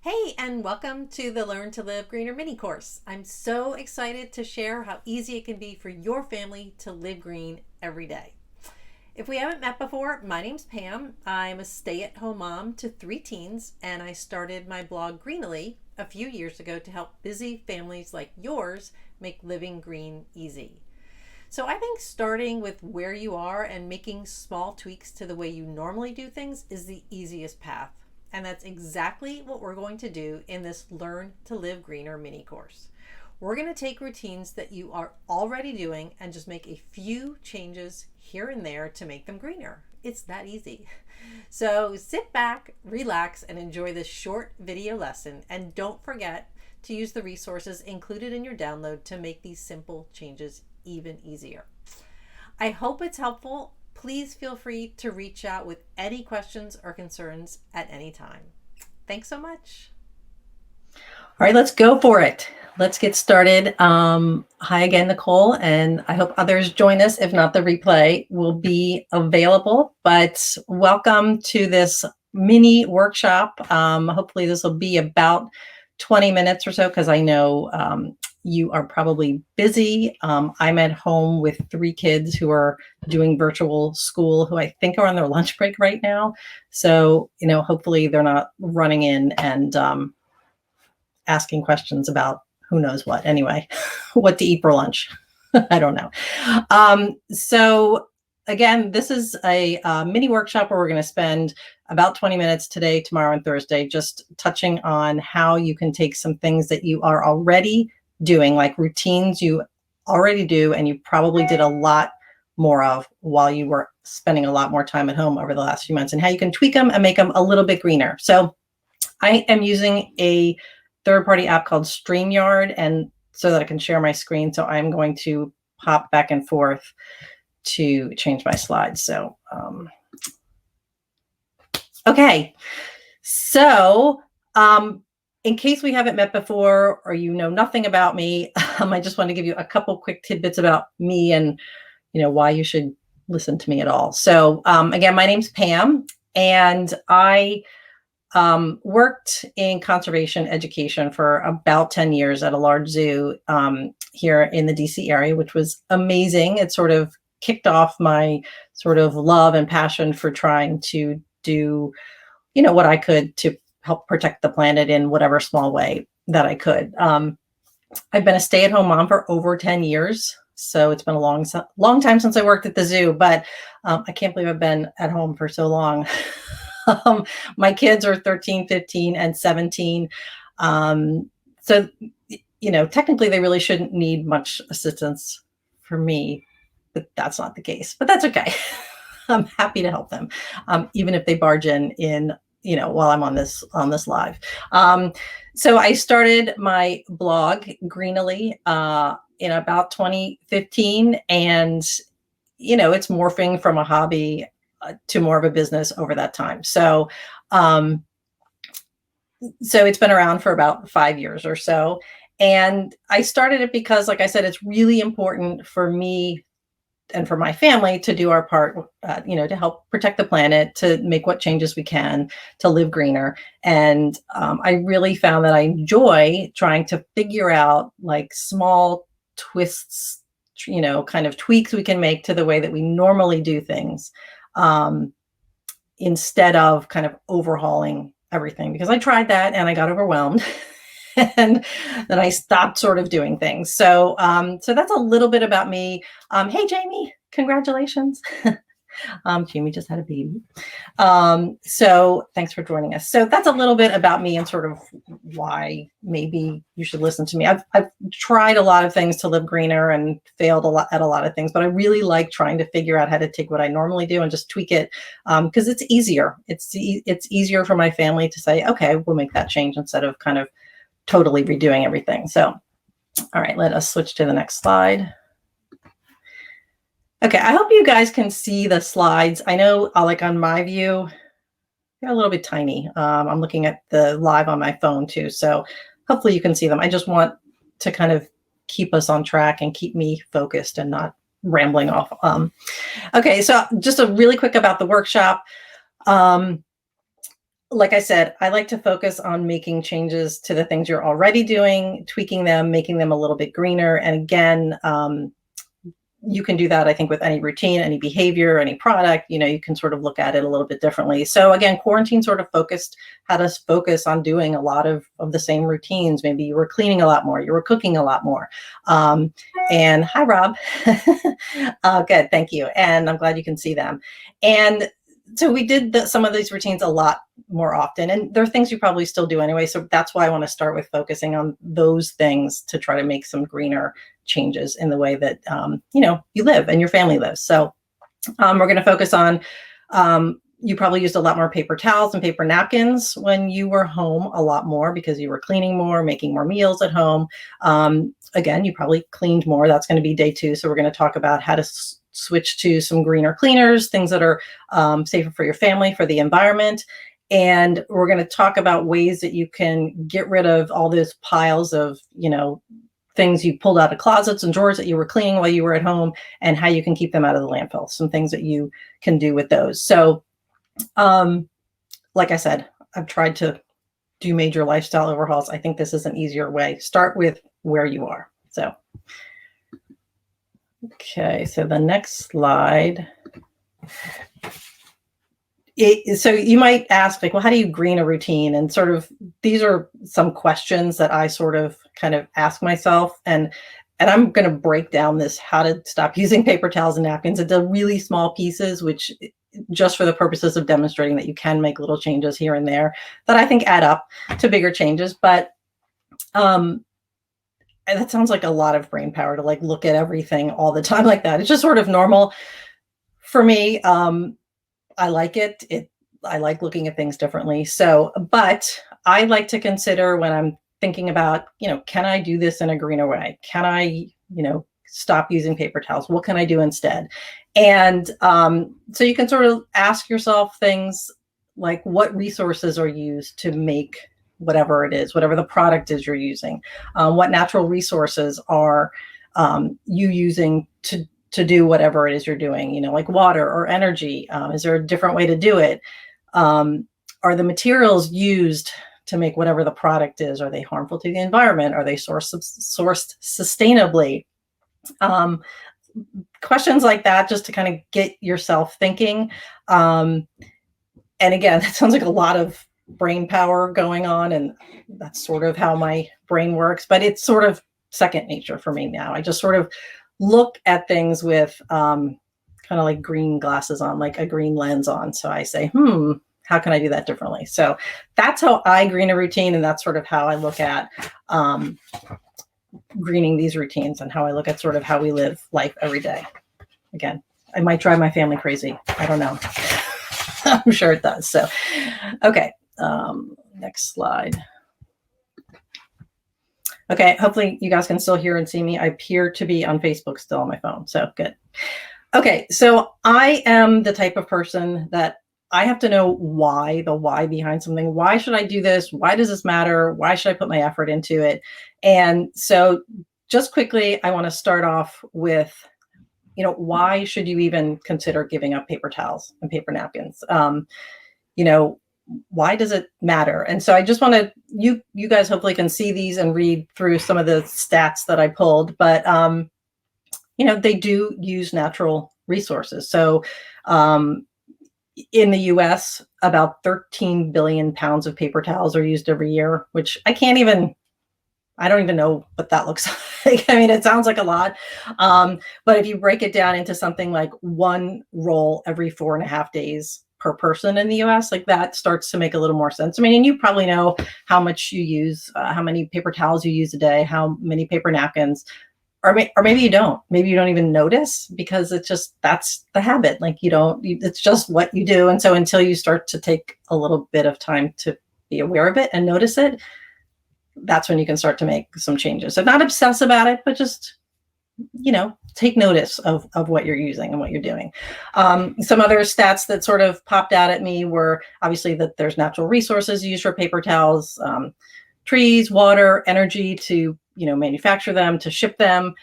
Hey, and welcome to the Learn to Live Greener mini course. I'm so excited to share how easy it can be for your family to live green every day. If we haven't met before, my name's Pam. I'm a stay at home mom to three teens, and I started my blog Greenily a few years ago to help busy families like yours make living green easy. So I think starting with where you are and making small tweaks to the way you normally do things is the easiest path. And that's exactly what we're going to do in this Learn to Live Greener mini course. We're going to take routines that you are already doing and just make a few changes here and there to make them greener. It's that easy. So sit back, relax, and enjoy this short video lesson. And don't forget to use the resources included in your download to make these simple changes even easier. I hope it's helpful. Please feel free to reach out with any questions or concerns at any time. Thanks so much. All right, let's go for it. Let's get started. Hi again, Nicole, and I hope others join us. If not, the replay will be available. But welcome to this mini workshop. Hopefully this will be about 20 minutes or so, because I know you are probably busy. I'm at home with three kids who are doing virtual school, who I think are on their lunch break right now. So, hopefully they're not running in and asking questions about who knows what. Anyway, what to eat for lunch. I don't know. So again, this is a mini workshop where we're going to spend about 20 minutes today, tomorrow, and Thursday, just touching on how you can take some things that you are already doing, like routines you already do, and you probably did a lot more of while you were spending a lot more time at home over the last few months, and how you can tweak them and make them a little bit greener. So I am using a third-party app called StreamYard, and so that I can share my screen. So I'm going to pop back and forth to change my slides. So, okay. So, in case we haven't met before or you know nothing about me, I just want to give you a couple quick tidbits about me and why you should listen to me at all. So again, my name's Pam, and I worked in conservation education for about 10 years at a large zoo here in the DC area, which was amazing. It sort of kicked off my sort of love and passion for trying to do, what I could to help protect the planet in whatever small way that I could. I've been a stay-at-home mom for over 10 years. So it's been a long time since I worked at the zoo, but I can't believe I've been at home for so long. My kids are 13, 15, and 17. So, technically they really shouldn't need much assistance for me, but that's not the case. But that's okay. I'm happy to help them, even if they barge in, while I'm on this live. So I started my blog Greenily in about 2015, and it's morphing from a hobby to more of a business over that time. So it's been around for about 5 years or so. And I started it because, like I said, it's really important for me and for my family to do our part, to help protect the planet, to make what changes we can to live greener. And I really found that I enjoy trying to figure out like small twists, kind of tweaks we can make to the way that we normally do things, instead of kind of overhauling everything, because I tried that and I got overwhelmed. And then I stopped sort of doing things. So that's a little bit about me. Hey, Jamie, congratulations. Jamie just had a baby. So thanks for joining us. So that's a little bit about me and sort of why maybe you should listen to me. I've tried a lot of things to live greener and failed at a lot of things, but I really like trying to figure out how to take what I normally do and just tweak it, because it's easier. It's easier for my family to say, okay, we'll make that change, instead of kind of totally redoing everything. So, all right, let us switch to the next slide. Okay, I hope you guys can see the slides. I know, like on my view, they're a little bit tiny. I'm looking at the live on my phone too, so hopefully you can see them. I just want to kind of keep us on track and keep me focused and not rambling off. Okay, so just a really quick about the workshop. like I said, I like to focus on making changes to the things you're already doing, tweaking them, making them a little bit greener. And again, you can do that, I think, with any routine, any behavior, any product. You can sort of look at it a little bit differently. So again, quarantine sort of had us focus on doing a lot of the same routines. Maybe you were cleaning a lot more, you were cooking a lot more. And hi, Rob. Good, thank you. And I'm glad you can see them. And so we did some of these routines a lot more often, and there are things you probably still do anyway. So that's why I want to start with focusing on those things to try to make some greener changes in the way that you live and your family lives. So we're going to focus on you probably used a lot more paper towels and paper napkins when you were home a lot more because you were cleaning more, making more meals at home. Again, you probably cleaned more. That's going to be day 2. So we're going to talk about how to switch to some greener cleaners, things that are safer for your family, for the environment. And we're going to talk about ways that you can get rid of all those piles of, things you pulled out of closets and drawers that you were cleaning while you were at home, and how you can keep them out of the landfill. Some things that you can do with those. So, like I said, I've tried to do major lifestyle overhauls. I think this is an easier way. Start with where you are. So, okay, so the next slide. So you might ask, like, well, how do you green a routine? And sort of, these are some questions that I sort of kind of ask myself. And I'm going to break down this, how to stop using paper towels and napkins into really small pieces, which just for the purposes of demonstrating that you can make little changes here and there that I think add up to bigger changes. But that sounds like a lot of brain power to like look at everything all the time like that. It's just sort of normal for me. I like it. I like looking at things differently. So, but I like to consider when I'm thinking about, can I do this in a greener way? Can I, stop using paper towels? What can I do instead? And so you can sort of ask yourself things like, what resources are used to make whatever it is, whatever the product is you're using? What natural resources are you using to do whatever it is you're doing, like water or energy? Is there a different way to do it? Are the materials used to make whatever the product is, are they harmful to the environment? Are they sourced sustainably? Questions like that, just to kind of get yourself thinking. And again, that sounds like a lot of brain power going on, and that's sort of how my brain works, but it's sort of second nature for me now. I just sort of look at things with kind of like green glasses on, like a green lens on. So I say, how can I do that differently? So that's how I green a routine. And that's sort of how I look at greening these routines, and how I look at sort of how we live life every day. Again, I might drive my family crazy. I don't know. I'm sure it does. So, okay. Next slide. Okay, hopefully you guys can still hear and see me. I appear to be on Facebook still on my phone, so good. Okay, so I am the type of person that I have to know why, the why behind something. Why should I do this? Why does this matter? Why should I put my effort into it? And so just quickly, I want to start off with, why should you even consider giving up paper towels and paper napkins? Why does it matter? And so I just want to, you guys hopefully can see these and read through some of the stats that I pulled, but, they do use natural resources. So in the US, about 13 billion pounds of paper towels are used every year, which I don't even know what that looks like. I mean, it sounds like a lot. But if you break it down into something like one roll every 4.5 days per person in the US, like that starts to make a little more sense. I mean, and you probably know how much you use, how many paper towels you use a day, how many paper napkins, or maybe you don't. Maybe you don't even notice because it's just, that's the habit. Like it's just what you do. And so until you start to take a little bit of time to be aware of it and notice it, that's when you can start to make some changes. So not obsess about it, but just, take notice of what you're using and what you're doing. Some other stats that sort of popped out at me were obviously that there's natural resources used for paper towels, trees, water, energy to, manufacture them, to ship them.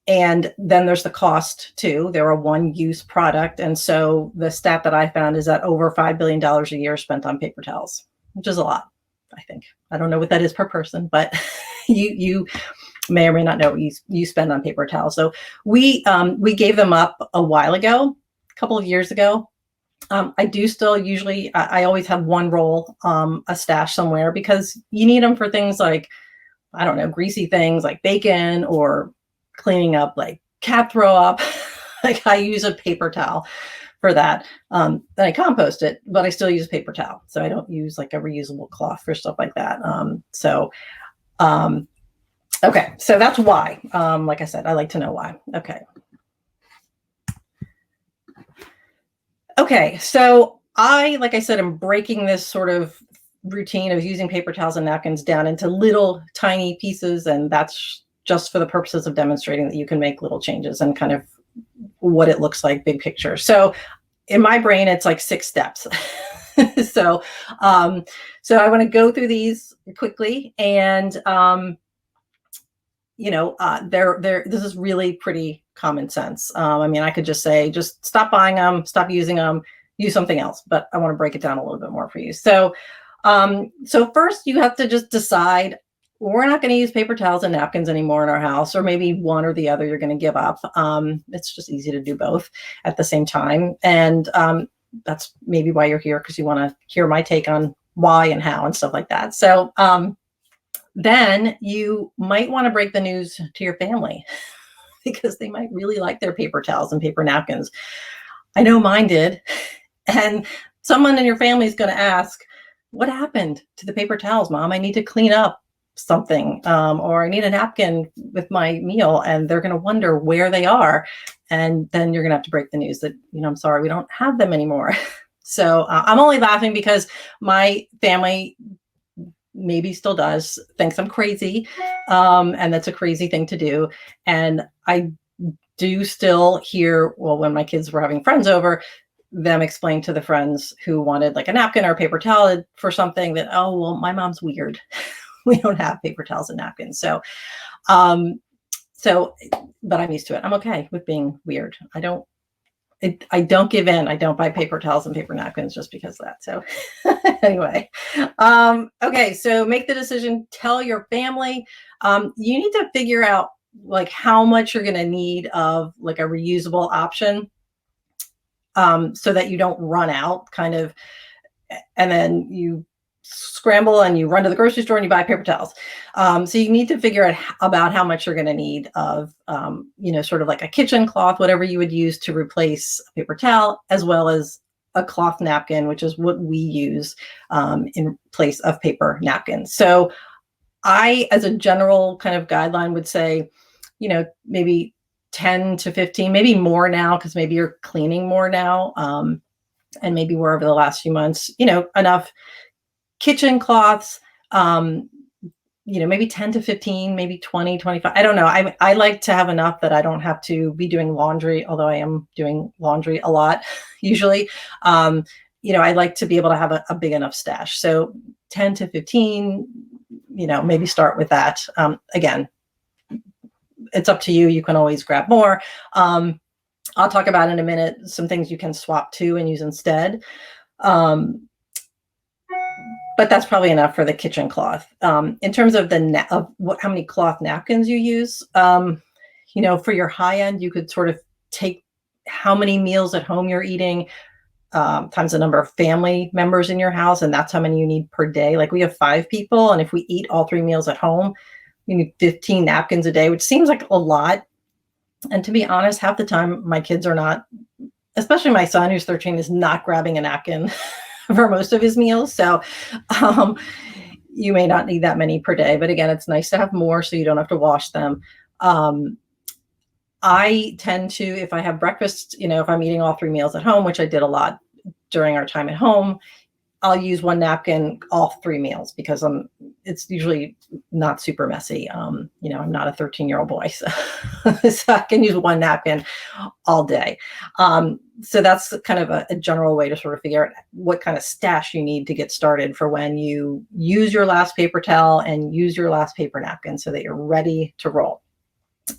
And then there's the cost too. They're a one-use product. And so the stat that I found is that over $5 billion a year spent on paper towels, which is a lot, I think. I don't know what that is per person, but you may or may not know what you spend on paper towels. So we gave them up a while ago, a couple of years ago. I do still usually, I always have one roll, a stash somewhere, because you need them for things like, I don't know, greasy things like bacon, or cleaning up like cat throw up. Like I use a paper towel for that. Then I compost it, but I still use paper towel. So I don't use like a reusable cloth for stuff like that. Okay, so that's why. Like I said, I like to know why. Okay, so like I said, I'm breaking this sort of routine of using paper towels and napkins down into little tiny pieces, and that's just for the purposes of demonstrating that you can make little changes and kind of what it looks like big picture. So in my brain, it's like 6 steps. So I want to go through these quickly, and this is really pretty common sense. I mean, I could just say, just stop buying them, stop using them, use something else, but I want to break it down a little bit more for you. So first you have to just decide, we're not going to use paper towels and napkins anymore in our house, or maybe one or the other you're going to give up. It's just easy to do both at the same time. And that's maybe why you're here, because you want to hear my take on why and how and stuff like that. So then you might want to break the news to your family, because they might really like their paper towels and paper napkins. I know mine did. And someone in your family is going to ask, what happened to the paper towels, Mom? I need to clean up something, or I need a napkin with my meal. And they're going to wonder where they are. And then you're going to have to break the news that, I'm sorry, we don't have them anymore. So I'm only laughing because my family maybe still does, thinks I'm crazy. And that's a crazy thing to do. And I do still hear, well, when my kids were having friends over, them explain to the friends who wanted like a napkin or a paper towel for something that, oh, well, my mom's weird. We don't have paper towels and napkins. So, but I'm used to it. I'm okay with being weird. I don't give in. I don't buy paper towels and paper napkins just because of that. So anyway, okay. So make the decision, tell your family. You need to figure out like how much you're going to need of like a reusable option, so that you don't run out kind of, and then you scramble and you run to the grocery store and you buy paper towels. So you need to figure out about how much you're going to need of, sort of like a kitchen cloth, whatever you would use to replace a paper towel, as well as a cloth napkin, which is what we use in place of paper napkins. So I, as a general kind of guideline, would say, maybe 10 to 15, maybe more now, because maybe you're cleaning more now. And maybe were over the last few months, enough kitchen cloths, maybe 10 to 15, maybe 20, 25. I don't know. I like to have enough that I don't have to be doing laundry, although I am doing laundry a lot usually. I like to be able to have a big enough stash. So 10 to 15, maybe start with that. Again, it's up to you. You can always grab more. I'll talk about in a minute some things you can swap to and use instead. But that's probably enough for the kitchen cloth. In terms of how many cloth napkins you use, for your high end, you could sort of take how many meals at home you're eating, times the number of family members in your house, and that's how many you need per day. Like we have 5 people, and if we eat all 3 meals at home, you need 15 napkins a day, which seems like a lot. And to be honest, half the time my kids are not, especially my son who's 13, is not grabbing a napkin for most of his meals. So you may not need that many per day, but again, it's nice to have more so you don't have to wash them. I tend to, if I have breakfast, if I'm eating all 3 meals at home, which I did a lot during our time at home, I'll use one napkin all 3 meals, because it's usually not super messy. I'm not a 13-year-old boy, so I can use one napkin all day. So that's kind of a general way to sort of figure out what kind of stash you need to get started for when you use your last paper towel and use your last paper napkin, so that you're ready to roll.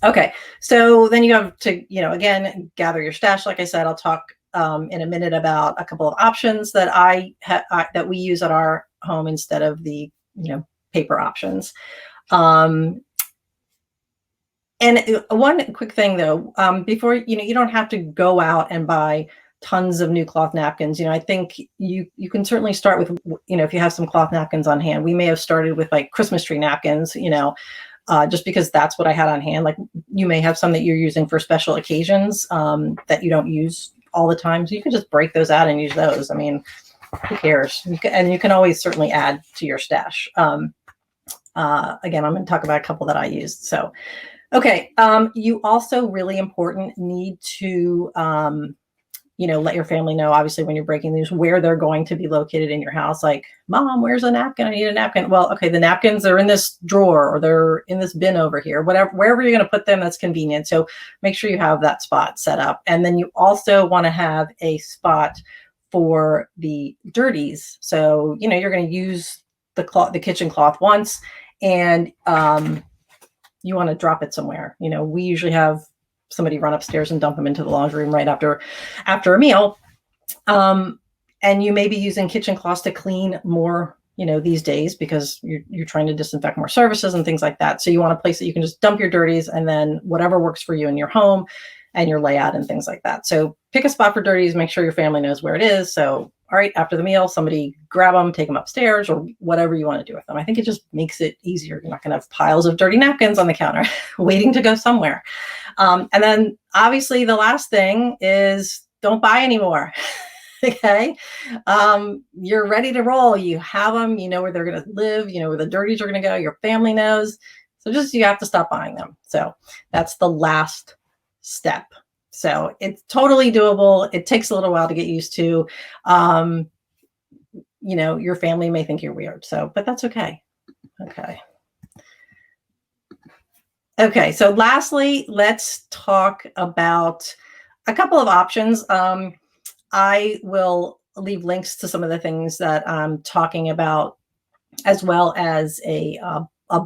Okay, so then you have to, again, gather your stash. Like I said, I'll talk in a minute about a couple of options that that we use at our home instead of the paper options. Um, and one quick thing though, before you don't have to go out and buy tons of new cloth napkins. I think you can certainly start with if you have some cloth napkins on hand. We may have started with like Christmas tree napkins, just because that's what I had on hand. Like you may have some that you're using for special occasions that you don't use all the time. So you can just break those out and use those. I mean, who cares? And you can always certainly add to your stash. Again, I'm going to talk about a couple that I used. So, okay. You also really important need to let your family know, obviously, when you're breaking news, where they're going to be located in your house. Like, Mom, where's a napkin? I need a napkin. Well, okay, the napkins are in this drawer or they're in this bin over here, whatever, wherever you're going to put them, that's convenient. So make sure you have that spot set up. And then you also want to have a spot for the dirties. So, you're going to use the kitchen cloth once and you want to drop it somewhere. We usually have somebody run upstairs and dump them into the laundry room right after a meal. And you may be using kitchen cloths to clean more, these days because you're trying to disinfect more surfaces and things like that. So you want a place that you can just dump your dirties and then whatever works for you in your home and your layout and things like that. So pick a spot for dirties, make sure your family knows where it is. So, all right, after the meal, somebody grab them, take them upstairs or whatever you want to do with them. I think it just makes it easier. You're not going to have piles of dirty napkins on the counter waiting to go somewhere. And then obviously the last thing is don't buy anymore. Okay. You're ready to roll. You have them, you know where they're going to live, you know where the dirties are going to go. Your family knows. So you have to stop buying them. So that's the last step. So it's totally doable. It takes a little while to get used to. Your family may think you're weird. So, but that's okay. Okay. Okay, so lastly, let's talk about a couple of options. I will leave links to some of the things that I'm talking about, as well as a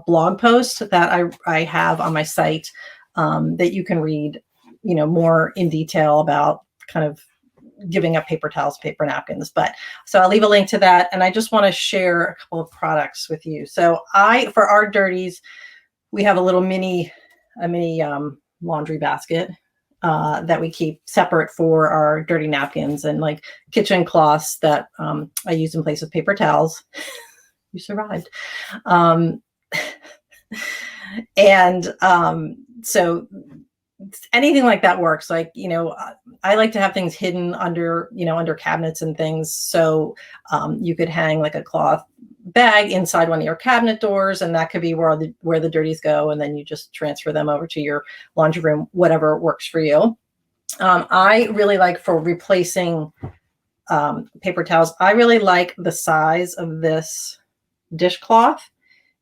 blog post that I have on my site that you can read, more in detail about kind of giving up paper towels, paper napkins. But so I'll leave a link to that, and I just want to share a couple of products with you. So for our dirties, we have a little mini laundry basket that we keep separate for our dirty napkins and like kitchen cloths that I use in place of paper towels. You survived. And so anything like that works. Like, I like to have things hidden under cabinets and things. So you could hang like a cloth bag inside one of your cabinet doors, and that could be where the dirties go, and then you just transfer them over to your laundry room, whatever works for you. I really like, for replacing paper towels, I really like the size of this dishcloth.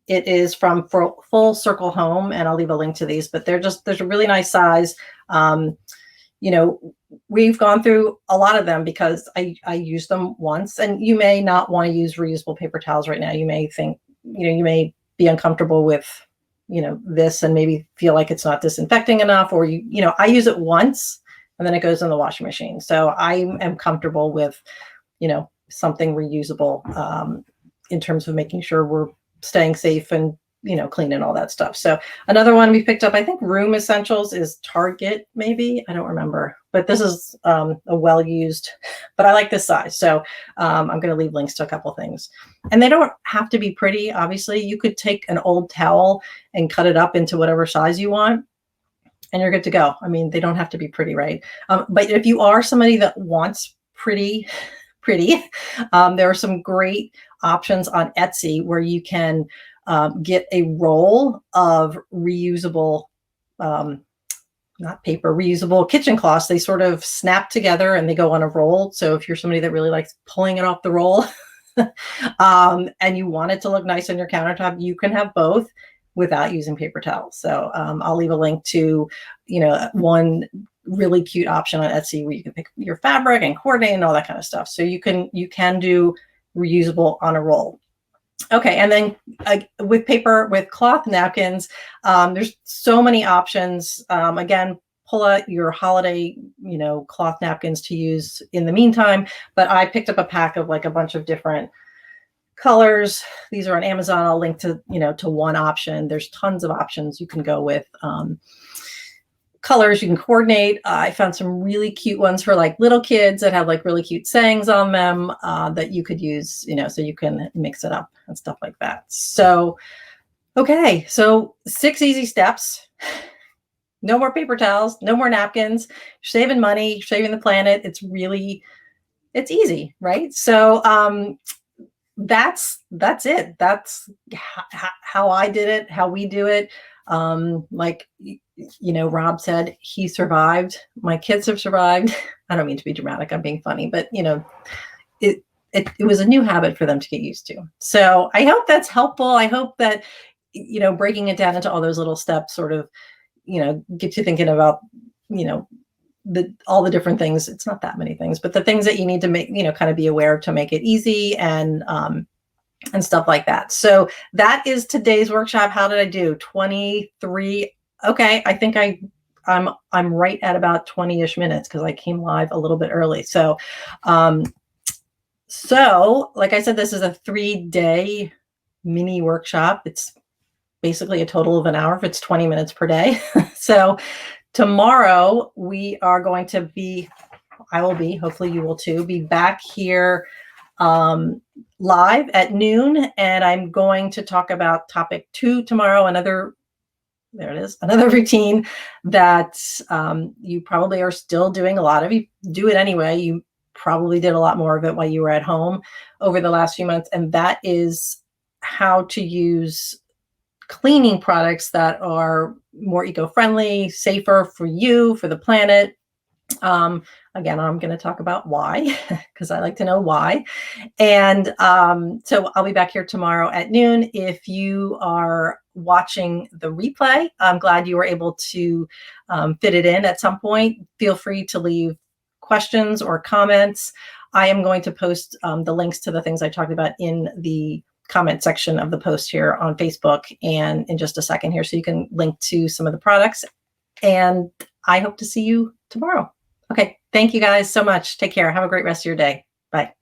It is from Full Circle Home, and I'll leave a link to these, but there's a really nice size. We've gone through a lot of them because I used them once, and you may not want to use reusable paper towels right now. You may think, you may be uncomfortable with, this and maybe feel like it's not disinfecting enough, or I use it once and then it goes in the washing machine. So I am comfortable with, something reusable in terms of making sure we're staying safe and clean and all that stuff. So another one we picked up, I think Room Essentials, is Target, maybe, I don't remember, but this is a well-used, but I like this size. So I'm going to leave links to a couple things, and they don't have to be pretty. Obviously you could take an old towel and cut it up into whatever size you want, and you're good to go. I mean, they don't have to be pretty, right? But if you are somebody that wants pretty, there are some great options on Etsy where you can get a roll of reusable, not paper, reusable kitchen cloths. They sort of snap together and they go on a roll. So if you're somebody that really likes pulling it off the roll and you want it to look nice on your countertop, you can have both without using paper towels. So I'll leave a link to, one really cute option on Etsy where you can pick your fabric and coordinate and all that kind of stuff. So you can do reusable on a roll. Okay, and then with paper, with cloth napkins, there's so many options. Again, pull out your holiday, cloth napkins to use in the meantime. But I picked up a pack of like a bunch of different colors. These are on Amazon. I'll link to one option. There's tons of options you can go with. Colors you can coordinate. I found some really cute ones for like little kids that have like really cute sayings on them that you could use, so you can mix it up and stuff like that. So, okay. So 6 easy steps. No more paper towels, no more napkins. You're saving money, you're saving the planet. It's easy, right? So, that's it. That's how I did it, how we do it. Like, Rob said, he survived. My kids have survived. I don't mean to be dramatic. I'm being funny, but it was a new habit for them to get used to. So I hope that's helpful. I hope that, breaking it down into all those little steps sort of, gets you thinking about, all the different things. It's not that many things, but the things that you need to make, kind of be aware of to make it easy and stuff like that. So that is today's workshop. How did I do? 23. Okay. I think I'm right at about 20-ish minutes because I came live a little bit early. So, like I said, this is a 3-day mini workshop. It's basically a total of an hour if it's 20 minutes per day. So tomorrow we are going to I will be, hopefully you will too, be back here live at noon. And I'm going to talk about topic 2 tomorrow, another routine that you probably are still doing. A lot of you do it anyway. You probably did a lot more of it while you were at home over the last few months. And that is how to use cleaning products that are more eco-friendly, safer for you, for the planet. Again, I'm going to talk about why, because I like to know why. And so I'll be back here tomorrow at noon. If you are watching the replay, I'm glad you were able to fit it in at some point. Feel free to leave questions or comments. I am going to post the links to the things I talked about in the comment section of the post here on Facebook and in just a second here, so you can link to some of the products. And I hope to see you tomorrow. Okay. Thank you guys so much. Take care. Have a great rest of your day. Bye.